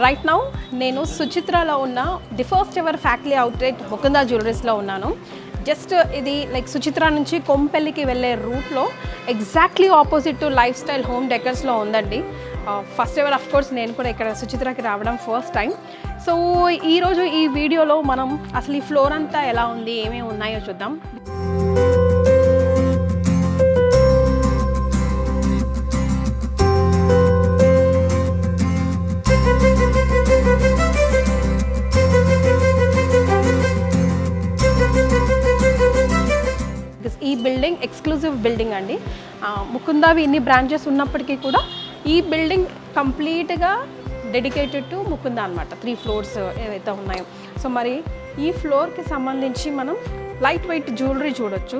Right now నేను సుచిత్రాలో ఉన్న the first ever factory outlet Mukunda జ్యువెలరీస్లో ఉన్నాను. జస్ట్ ఇది లైక్ సుచిత్ర నుంచి కొంపెల్లికి వెళ్ళే రూట్లో exactly opposite to lifestyle home డెకర్స్లో ఉందండి. ఫస్ట్ ఎవర్ అఫ్ కోర్స్ నేను కూడా ఇక్కడ సుచిత్రకి రావడం ఫస్ట్ టైం. సో ఈరోజు ఈ వీడియోలో మనం అసలు ఈ ఫ్లోర్ అంతా ఎలా ఉంది, ఏమేమి ఉన్నాయో చూద్దాం. ఈ బిల్డింగ్ ఎక్స్క్లూజివ్ బిల్డింగ్ అండి. ముకుందావి ఇన్ని బ్రాంచెస్ ఉన్నప్పటికీ కూడా ఈ బిల్డింగ్ కంప్లీట్గా డెడికేటెడ్ టు ముకుందా అనమాట. 3 floors ఏవైతే ఉన్నాయో. సో మరి ఈ ఫ్లోర్కి సంబంధించి మనం లైట్ వెయిట్ జ్యువెలరీ చూడొచ్చు.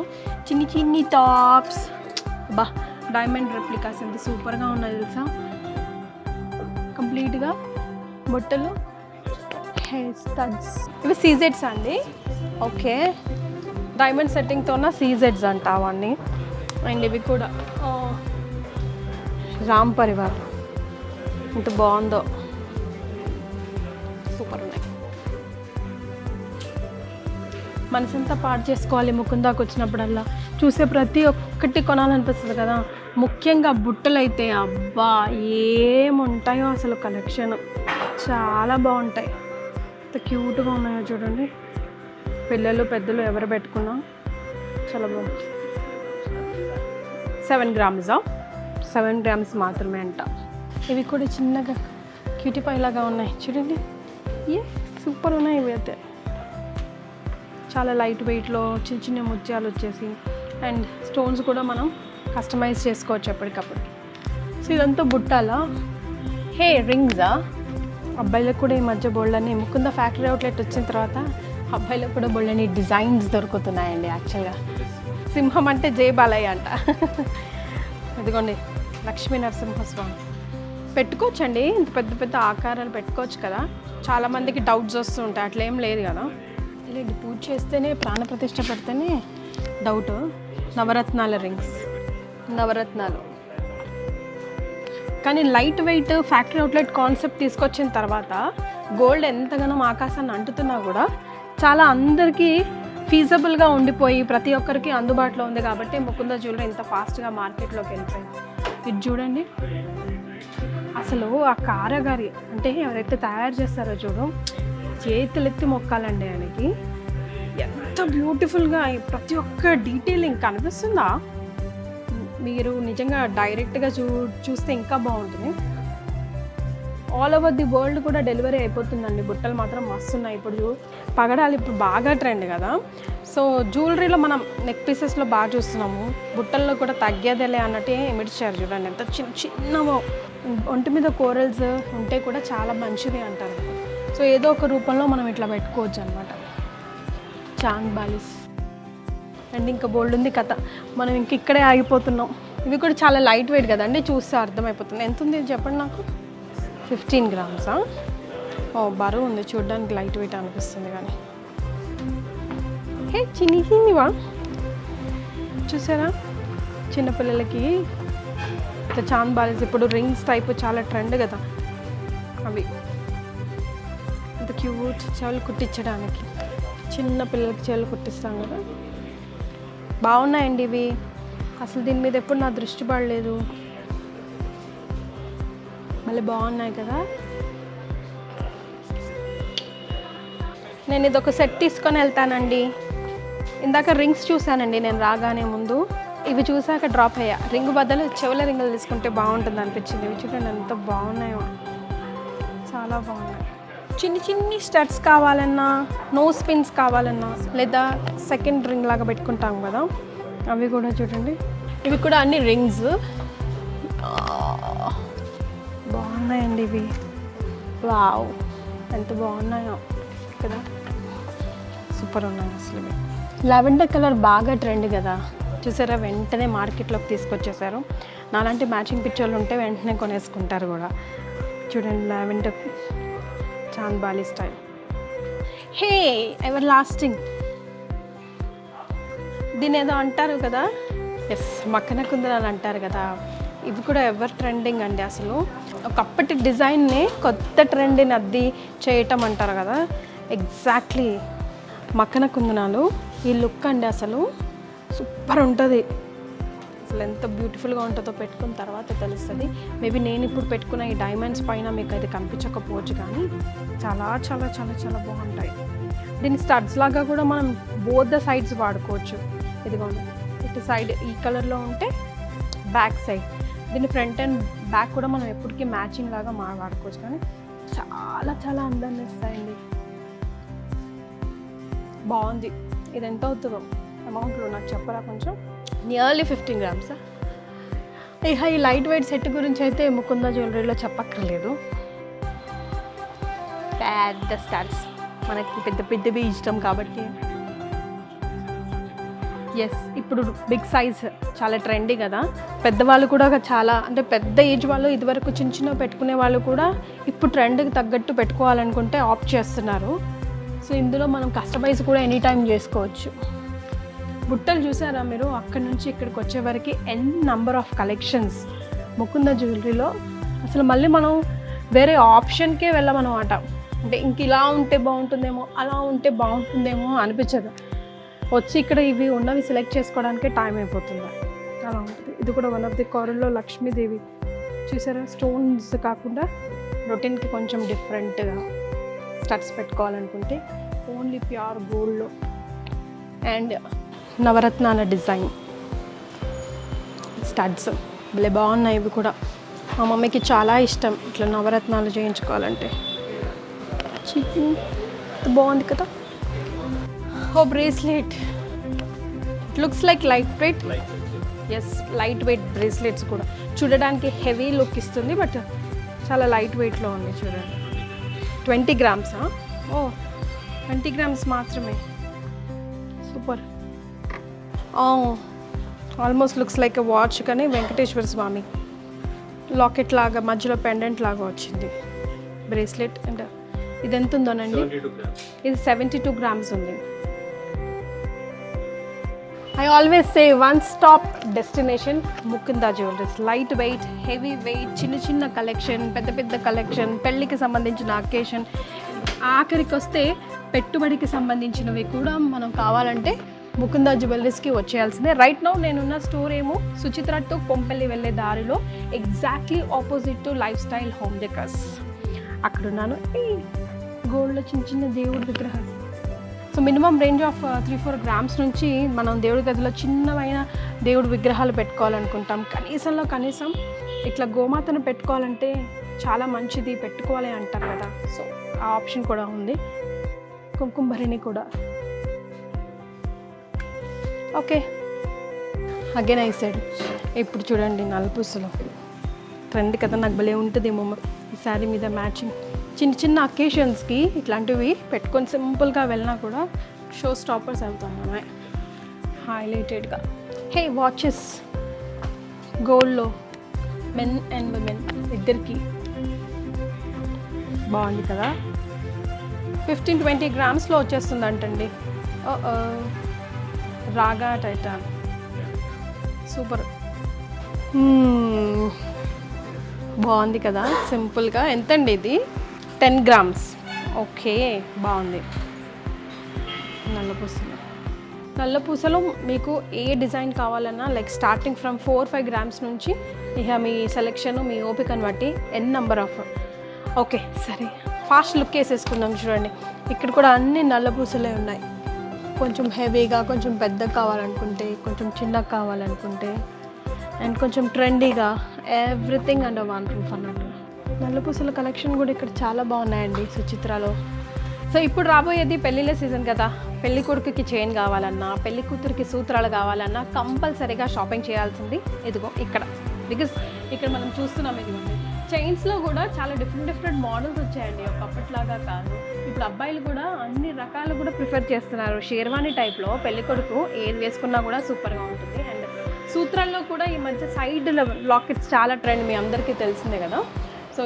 చిన్ని టాప్స్, డైమండ్ రెప్లికాస్ ఎంత సూపర్గా ఉన్నాయి తెలుసా. కంప్లీట్గా బొట్టలు, హెయిర్ స్టడ్స్, ఇవి సీజెడ్స్ అండి. ఓకే, డైమండ్ సెట్టింగ్తో ఉన్న సీజెడ్స్ అంట అవన్నీ. అండ్ ఇవి కూడా రామ్ పరివార్, ఎంత బాగుందో, సూపర్ ఉన్నాయి. మనసంతా పాడు చేసుకోవాలి ముకుందాకు వచ్చినప్పుడల్లా. చూసే ప్రతి ఒక్కటి కొనాలనిపిస్తుంది కదా. ముఖ్యంగా బుట్టలు అయితే అబ్బా ఏముంటాయో అసలు కలెక్షన్ చాలా బాగుంటాయి. ఎంత క్యూట్గా ఉన్నాయో చూడండి. పిల్లలు పెద్దలు ఎవరు పెట్టుకున్నా చాలా బాగుంది. 7 grams 7 grams మాత్రమే అంట. ఇవి కూడా చిన్నగా క్యూటీ లాగా ఉన్నాయి చూడండి. సూపర్ ఉన్నాయి ఇవి అయితే. చాలా లైట్ వెయిట్లో చిన్న ముత్యాలు వచ్చేసి అండ్ స్టోన్స్ కూడా మనం కస్టమైజ్ చేసుకోవచ్చు ఎప్పటికప్పుడు. సో ఇదంతా బుట్టాలా, హే రింగ్సా. అబ్బాయిలకు కూడా ఈ మధ్య బోల్డని ముకుందా ఫ్యాక్టరీ అవుట్లెట్ వచ్చిన తర్వాత అబ్బాయిలకు కూడా బోల్డని డిజైన్స్ దొరుకుతున్నాయండి. యాక్చువల్గా సింహం అంటే జై బాలయ్య అంట. ఇదిగోండి లక్ష్మీ నరసింహస్వామి పెట్టుకోవచ్చండి. ఇంత పెద్ద పెద్ద ఆకారాలు పెట్టుకోవచ్చు కదా. చాలామందికి డౌట్స్ వస్తూ ఉంటాయి, అట్లా ఏం లేదు కదా. లేదు, పూజ చేస్తేనే ప్రాణప్రతిష్ఠ పెడితేనే డౌట్. నవరత్నాల రింగ్స్, నవరత్నాలు. కానీ light weight factory outlet concept తీసుకొచ్చిన తర్వాత గోల్డ్ ఎంతగానో ఆకాశాన్ని అంటుతున్నా కూడా చాలా అందరికీ ఫీజబుల్గా ఉండిపోయి ప్రతి ఒక్కరికి అందుబాటులో ఉంది కాబట్టి ముకుందా జ్యువెలరీ ఇంత ఫాస్ట్గా మార్కెట్లోకి వెళ్ళిపోయింది. ఇది చూడండి అసలు ఆ కారగారి అంటే ఎవరైతే తయారు చేస్తారో చూడు, చేతులెత్తి మొక్కాలండి ఆయనకి. ఎంత బ్యూటిఫుల్గా ప్రతి ఒక్క డీటెయిలింగ్ కనిపిస్తుందా. మీరు నిజంగా డైరెక్ట్గా చూస్తే ఇంకా బాగుంటుంది. ఆల్ ఓవర్ ది వరల్డ్ కూడా డెలివరీ అయిపోతుందండి. బుట్టలు మాత్రం మస్తున్నాయి. ఇప్పుడు పగడాలు ఇప్పుడు బాగా ట్రెండ్ కదా. సో జ్యువెలరీలో మనం నెక్ పీసెస్లో బాగా చూస్తున్నాము, బుట్టల్లో కూడా తగ్గేదేలే అన్నట్టే ఇమిడ్చారు చూడండి. ఎంత చిన్న ఒంటి మీద కోరల్స్ ఉంటే కూడా చాలా మంచిది అంటారు. సో ఏదో ఒక రూపంలో మనం ఇట్లా పెట్టుకోవచ్చు అనమాట. చాంద్ బాలిస్ అండ్ ఇంకా బోల్డ్ ఉంది కథ. మనం ఇంక ఇక్కడే ఆగిపోతున్నాం. ఇవి కూడా చాలా లైట్ వెయిట్ కదండి, చూస్తే అర్థమైపోతుంది. ఎంత ఉంది చెప్పండి నాకు. 15 grams. బరువు ఉంది, చూడడానికి లైట్ వెయిట్ అనిపిస్తుంది కానీ హే చిన్నవా చూసారా. చిన్నపిల్లలకి చాంద్ బాలిస్ ఇప్పుడు రింగ్స్ టైప్ చాలా ట్రెండ్ కదా. అవి ఇంత క్యూట్ చెవులు కుట్టించడానికి, చిన్న పిల్లలకి చెవులు కుట్టిస్తాం కదా. బాగున్నాయండి ఇవి. అసలు దీని మీద ఎప్పుడు నా దృష్టి పడలేదు. మళ్ళీ బాగున్నాయి కదా. నేను ఇది ఒక సెట్ తీసుకొని వెళ్తానండి. ఇందాక రింగ్స్ చూసానండి నేను రాగానే ముందు. ఇవి చూసాక డ్రాప్ అయ్యా. రింగ్ బదులు చెవుల రింగులు తీసుకుంటే బాగుంటుంది అనిపించింది. ఇవి చూడండి ఎంత బాగున్నాయో, చాలా బాగున్నాయి. చిన్ని స్టడ్స్ కావాలన్నా, నోస్ పిన్స్ కావాలన్నా, లేదా సెకండ్ రింగ్ లాగా పెట్టుకుంటాం కదా, అవి కూడా చూడండి. ఇవి కూడా అన్ని రింగ్స్ బాగున్నాయండి ఇవి. వావ్ ఎంత బాగున్నాయో కదా, సూపర్ ఉన్నాయి అసలు. ఇవి లావెండర్ కలర్ బాగా ట్రెండ్ కదా, చూసారా. వెంటనే మార్కెట్లోకి తీసుకొచ్చేసారు. నాలాంటి మ్యాచింగ్ పిక్చర్లు ఉంటే వెంటనే కొనేసుకుంటారు కూడా. చూడండి లావెండర్ చాంద్ బాలి స్టైల్. హే ఎవర్ లాస్టింగ్, దీని ఏదో అంటారు కదా. ఎస్, మక్కన కుందనాలు అంటారు కదా. ఇవి కూడా ఎవర్ ట్రెండింగ్ అండి. అసలు ఒకప్పటి డిజైన్ని కొత్త ట్రెండ్ని అద్ది చేయటం అంటారు కదా, ఎగ్జాక్ట్లీ మక్కన కుందనాలు. ఈ లుక్ అండి అసలు సూపర్ ఉంటుంది. అసలు ఎంత బ్యూటిఫుల్గా ఉంటుందో పెట్టుకున్న తర్వాత తెలుస్తుంది. మేబీ నేను ఇప్పుడు పెట్టుకున్న ఈ డైమండ్స్ పైన మీకు అది కనిపించకపోవచ్చు, కానీ చాలా చాలా చాలా చాలా బాగుంటాయి. దీని స్టడ్స్ లాగా కూడా మనం బోత్ ద సైడ్స్ వాడుకోవచ్చు. ఇదిగోండి, ఇటు సైడ్ ఈ కలర్లో ఉంటే బ్యాక్ సైడ్, దీని ఫ్రంట్ అండ్ బ్యాక్ కూడా మనం ఎప్పటికీ మ్యాచింగ్ లాగా వాడుకోవచ్చు. కానీ చాలా చాలా అందాన్ని ఇస్తాయండి. బాగుంది. ఇది ఎంత అవుతుందో అమౌంట్లో నాకు చెప్పరా కొంచెం? Nearly 15 grams. ఇక ఈ లైట్ వెయిట్ సెట్ గురించి అయితే ముకుంద జ్యువెలరీలో చెప్పక్కర్లేదు. పెద్ద స్టార్స్ మనకి పెద్ద పెద్దవి ఇష్టం కాబట్టి. ఎస్, ఇప్పుడు బిగ్ సైజ్ చాలా ట్రెండీ కదా. పెద్దవాళ్ళు కూడా చాలా, అంటే పెద్ద ఏజ్ వాళ్ళు ఇదివరకు చిన్న చిన్న పెట్టుకునే వాళ్ళు కూడా ఇప్పుడు ట్రెండ్కి తగ్గట్టు పెట్టుకోవాలనుకుంటే ఆప్ట్ చేస్తున్నారు. సో ఇందులో మనం కస్టమైజ్ కూడా ఎనీ టైం చేసుకోవచ్చు. బుట్టలు చూసారా మీరు? అక్కడి నుంచి ఇక్కడికి వచ్చే వరకు నెంబర్ ఆఫ్ కలెక్షన్స్ ముకుంద జ్యువెలరీలో. అసలు మళ్ళీ మనం వేరే ఆప్షన్కే వెళ్ళమన్నమాట. అంటే ఇంక ఇలా ఉంటే బాగుంటుందేమో, అలా ఉంటే బాగుంటుందేమో అనిపించదు. వచ్చి ఇక్కడ ఇవి ఉన్నవి సెలెక్ట్ చేసుకోవడానికే టైం అయిపోతుంది. అలా ఉంటుంది. ఇది కూడా వన్ ఆఫ్ ది కారుల్లో లక్ష్మీదేవి చూసారా, స్టోన్స్ కాకుండా రొటీన్కి కొంచెం డిఫరెంట్గా స్టడ్స్ పెట్టుకోవాలనుకుంటే ఓన్లీ ప్యూర్ గోల్డ్లో అండ్ నవరత్నాల డిజైన్ స్టడ్స్ భలే బాగున్నాయి. ఇవి కూడా మా మమ్మీకి చాలా ఇష్టం ఇట్లా నవరత్నాలు చేయించుకోవాలంటే. బాగుంది కదా. ఓ bracelet, it looks like light weight. Yes, light weight bracelets కూడా చూడడానికి హెవీ లుక్ ఇస్తుంది, బట్ చాలా లైట్ వెయిట్లో ఉంది. చూడండి, 20 grams. ఓ 20 grams మాత్రమే. Super. Almost looks like a watch, కానీ వెంకటేశ్వర స్వామి లాకెట్ లాగా మధ్యలో పెండెంట్ లాగా వచ్చింది బ్రేస్లెట్. అండ్ ఇది ఎంత ఉందోనండి? ఇది 72 grams ఉంది. I always say one stop destination Mukunda jewelleries. Light weight, heavy weight, చిన్న చిన్న కలెక్షన్, పెద్ద పెద్ద కలెక్షన్, పెళ్ళికి సంబంధించిన అకేషన్, ఆఖరికి వస్తే పెట్టుబడికి సంబంధించినవి కూడా మనం కావాలంటే ముకుంద జ్యువెలరీస్కి వచ్చేయాల్సిందే. రైట్ నౌ నేనున్న స్టోర్ ఏమో సుచిత్ర టు కొంపల్లి వెళ్ళే దారిలో exactly opposite to lifestyle home decors. అక్కడున్నాను. ఈ గోల్డ్లో చిన్న చిన్న దేవుడి విగ్రహాలు. So minimum range of 3-4 grams నుంచి మనం దేవుడి గదిలో చిన్నమైన దేవుడి విగ్రహాలు పెట్టుకోవాలనుకుంటాం. కనీసంలో కనీసం ఇట్లా గోమాతను పెట్టుకోవాలంటే చాలా మంచిది, పెట్టుకోవాలి అంటారు కదా. సో ఆ ఆప్షన్ కూడా ఉంది. కుంకుమ భరిణి కూడా. Okay, again I side. ఇప్పుడు చూడండి, నలుపూసలు ట్రెండ్ కదా, నాకు భలే ఉంటుంది ఈ శారీ మీద మ్యాచింగ్. చిన్న చిన్న అకేషన్స్కి ఇట్లాంటివి పెట్టుకొని సింపుల్గా వెళ్ళినా కూడా షో స్టాపర్స్ అవుతాం మనమే హైలైటెడ్గా. హే, వాచెస్ గోల్డ్లో మెన్ అండ్ విమెన్ ఇద్దరికి బాగుంది కదా. 15-20 grams వచ్చేస్తుంది అంటండి. రాగా టైటాన్ సూపర్. బాగుంది కదా సింపుల్గా. ఎంతండి ఇది? 10 grams. ఓకే, బాగుంది. నల్లపూసలు మీకు ఏ డిజైన్ కావాలన్నా లైక్ స్టార్టింగ్ ఫ్రమ్ 4-5 grams నుంచి ఇక మీ సెలెక్షన్, మీ ఓపికను బట్టి నెంబర్ ఆఫ్. ఓకే, సరే ఫాస్ట్ లుక్ వేసేసుకుందాం. చూడండి, ఇక్కడ కూడా అన్ని నల్లపూసలే ఉన్నాయి. కొంచెం హెవీగా, కొంచెం పెద్దగా కావాలనుకుంటే, కొంచెం చిన్నగా కావాలనుకుంటే, అండ్ కొంచెం ట్రెండీగా, ఎవ్రీథింగ్ అండర్ వన్ రూఫ్ అన్నట్టు. నల్లపూసల కలెక్షన్ కూడా ఇక్కడ చాలా బాగున్నాయండి సుచిత్రలో. సో ఇప్పుడు రాబోయేది పెళ్ళిళ్ళ సీజన్ కదా. పెళ్లి కొడుకుకి చైన్ కావాలన్నా, పెళ్లి కూతురికి సూత్రాలు కావాలన్నా కంపల్సరీగా షాపింగ్ చేయాల్సింది ఇదిగో ఇక్కడ. బికాస్ ఇక్కడ మనం చూస్తున్నాం ఇదిగోండి, చైన్స్లో కూడా చాలా డిఫరెంట్ మోడల్స్ వచ్చాయండి. ఒకప్పటిలాగా కాదు. ఇప్పుడు అబ్బాయిలు కూడా అన్ని రకాలు కూడా ప్రిఫర్ చేస్తున్నారు. షేర్వాణి టైప్లో పెళ్లి కొడుకు ఏది వేసుకున్నా కూడా సూపర్గా ఉంటుంది. అండ్ సూత్రాల్లో కూడా ఈ మధ్య సైడ్ లాకెట్స్ చాలా ట్రెండ్, మీ అందరికీ తెలిసిందే కదా. సో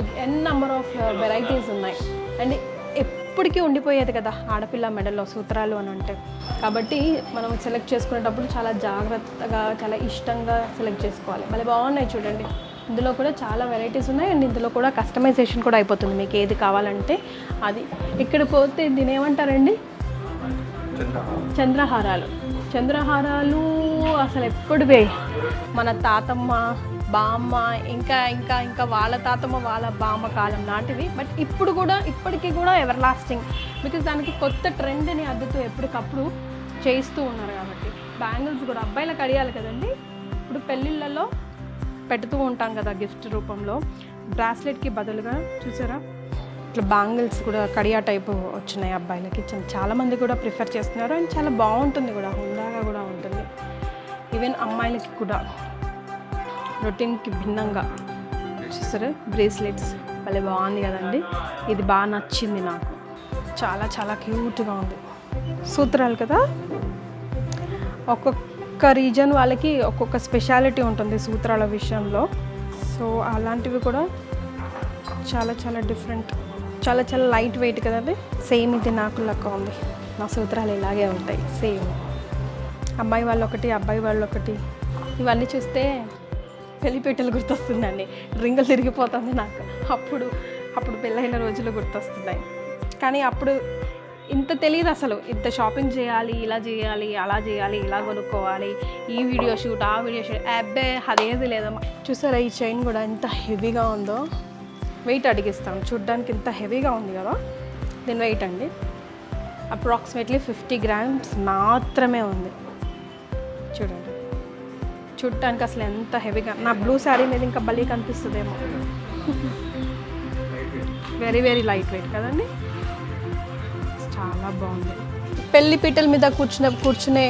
నెంబర్ ఆఫ్ వెరైటీస్ ఉన్నాయి. అండ్ ఎప్పటికీ ఉండిపోయేది కదా ఆడపిల్ల మెడల్లో సూత్రాలు అని అంటే. కాబట్టి మనం సెలెక్ట్ చేసుకునేటప్పుడు చాలా జాగ్రత్తగా, చాలా ఇష్టంగా సెలెక్ట్ చేసుకోవాలి. మళ్ళీ బాగున్నాయి చూడండి. ఇందులో కూడా చాలా వెరైటీస్ ఉన్నాయి అండ్ ఇందులో కూడా కస్టమైజేషన్ కూడా అయిపోతుంది మీకు ఏది కావాలంటే అది. ఇక్కడ పోతే దీని ఏమంటారండి, చంద్రహారాలు. చంద్రహారాలు అసలు ఎప్పుడువే, మన తాతమ్మ బామ్మ ఇంకా ఇంకా ఇంకా వాళ్ళ తాతమ్మ వాళ్ళ బామ్మ కాలం నాటివి. బట్ ఇప్పుడు కూడా ఇప్పటికీ కూడా ఎవర్ లాస్టింగ్, బికాజ్ దానికి కొత్త ట్రెండ్ని అద్దుతూ ఎప్పటికప్పుడు చేస్తూ ఉన్నారు కాబట్టి. బ్యాంగిల్స్ కూడా అబ్బాయిలకు అడిగాలి కదండి, ఇప్పుడు పెళ్ళిళ్ళలో పెడుతూ ఉంటాం కదా గిఫ్ట్ రూపంలో. బ్రాస్లెట్కి బదులుగా చూసారా ఇట్లా బ్యాంగిల్స్ కూడా కడియా టైపు వచ్చినాయి అబ్బాయిలకి. చాలామంది కూడా ప్రిఫర్ చేస్తున్నారు అండ్ చాలా బాగుంటుంది కూడా, హుందాగా కూడా ఉంటుంది. ఈవెన్ అమ్మాయిలకి కూడా రొటీన్కి భిన్నంగా చూసారా బ్రేస్లెట్స్ భలే బాగుంది కదండి. ఇది బాగా నచ్చింది నాకు, చాలా చాలా క్యూట్గా ఉంది. సూత్రాలు కదా, ఒక్కొక్క రీజన్ వాళ్ళకి ఒక్కొక్క స్పెషాలిటీ ఉంటుంది సూత్రాల విషయంలో. సో అలాంటివి కూడా చాలా చాలా డిఫరెంట్, చాలా చాలా లైట్ వెయిట్ కదండి. సేమ్ ఇది నాకు లెక్క ఉంది, నా సూత్రాలు ఇలాగే ఉంటాయి సేమ్. అమ్మాయి వాళ్ళు ఒకటి, అబ్బాయి వాళ్ళు ఒకటి. ఇవన్నీ చూస్తే పెళ్లిపీటలు గుర్తొస్తుందండి, రింగులు తిరిగిపోతుంది నాకు. అప్పుడు పెళ్ళైన రోజులు గుర్తొస్తున్నాయి. కానీ అప్పుడు ఇంత తెలియదు అసలు, ఇంత షాపింగ్ చేయాలి, ఇలా చేయాలి, అలా చేయాలి, ఇలా కొనుక్కోవాలి, ఈ వీడియో షూట్ ఆ వీడియో షూట్, అబ్బే అదేది లేదమ్మా. చూసారా ఈ చైన్ కూడా ఎంత హెవీగా ఉందో, వెయిట్ అడిగిస్తాను. చూడ్డానికి ఇంత హెవీగా ఉంది కదా, దీని వెయిట్ అండి అప్రాక్సిమేట్లీ 50 grams మాత్రమే ఉంది. చూడండి, చూడటానికి అసలు ఎంత హెవీగా, నా బ్లూ శారీ మీద ఇంకా భలే కనిపిస్తుందేమో. వెరీ వెరీ లైట్ వెయిట్ కదండి, చాలా బాగుంది. పెళ్లి పీటల మీద కూర్చునే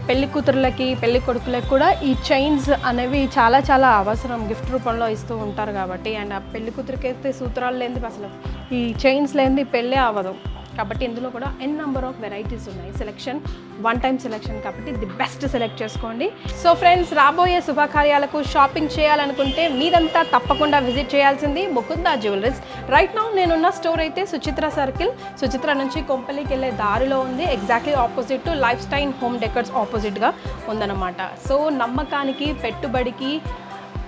పెళ్లి కూతురులకి పెళ్లి కొడుకులకి కూడా ఈ చైన్స్ అనేవి చాలా చాలా అవసరం, గిఫ్ట్ రూపంలో ఇస్తూ ఉంటారు కాబట్టి. అండ్ ఆ పెళ్లి కూతురికి అయితే సూత్రాలు లేనిది అసలు, ఈ చైన్స్ లేనిది పెళ్ళే అవ్వదు కాబట్టి. ఇందులో కూడా ఎన్ నెంబర్ ఆఫ్ వెరైటీస్ ఉన్నాయి. సెలెక్షన్ వన్ టైం సెలెక్షన్ కాబట్టి ది బెస్ట్ సెలెక్ట్ చేసుకోండి. సో ఫ్రెండ్స్, రాబోయే శుభకార్యాలకు షాపింగ్ చేయాలనుకుంటే మీరంతా తప్పకుండా విజిట్ చేయాల్సింది ముకుందా జ్యువెలరీస్. రైట్ నౌ నేనున్న స్టోర్ అయితే సుచిత్ర సర్కిల్, సుచిత్ర నుంచి కొంపల్లికి వెళ్ళే దారిలో ఉంది. Exactly opposite to lifestyle home decors ఆపోజిట్గా ఉందన్నమాట. సో నమ్మకానికి పెట్టుబడికి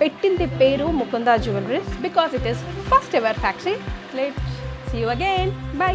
పెట్టింది పేరు Mukunda jewelleries, because it is first ever factory. Let's see you again. By.